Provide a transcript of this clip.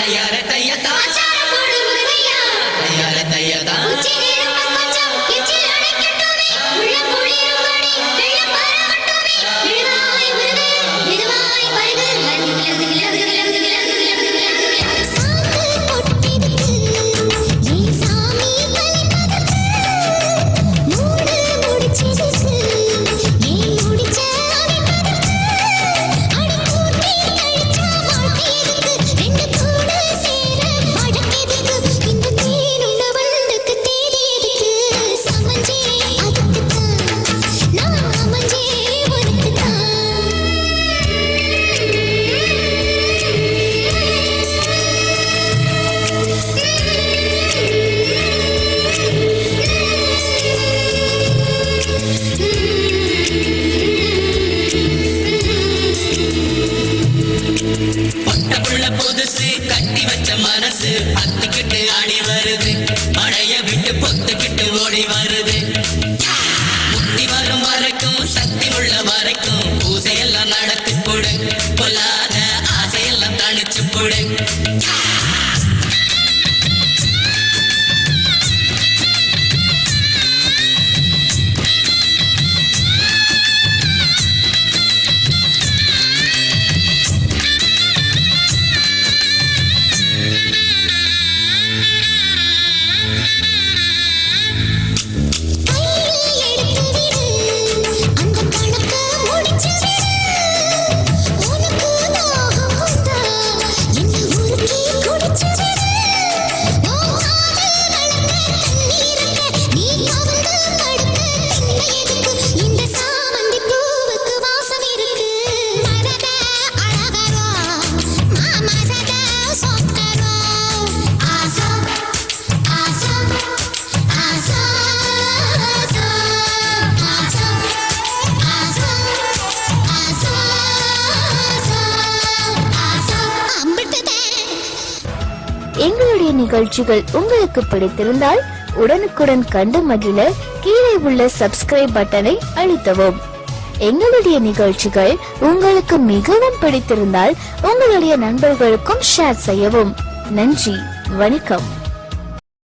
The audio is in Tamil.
தையார தையதா தையார தையதா புதுசு கட்டி வச்ச மனசு பத்துக்கிட்டு ஆடி வருது மழைய விட்டு பொத்துக்கிட்டு ஓடி வருது புத்தி வரும் வரைக்கும் சக்தி உள்ள வரைக்கும் பூசையெல்லாம் நடத்தி போடு பொல்லாத ஆசையெல்லாம் தணிச்சு போடு எங்களுடைய நிகழ்ச்சிகள் உங்களுக்கு பிடித்திருந்தால் உடனுக்குடன் கண்டு மகிழ கீழே உள்ள சப்ஸ்கிரைப் பட்டனை அழுத்தவும். எங்களுடைய நிகழ்ச்சிகள் உங்களுக்கு மிகவும் பிடித்திருந்தால் உங்களுடைய நண்பர்களுக்கும் ஷேர் செய்யவும். நன்றி, வணக்கம்.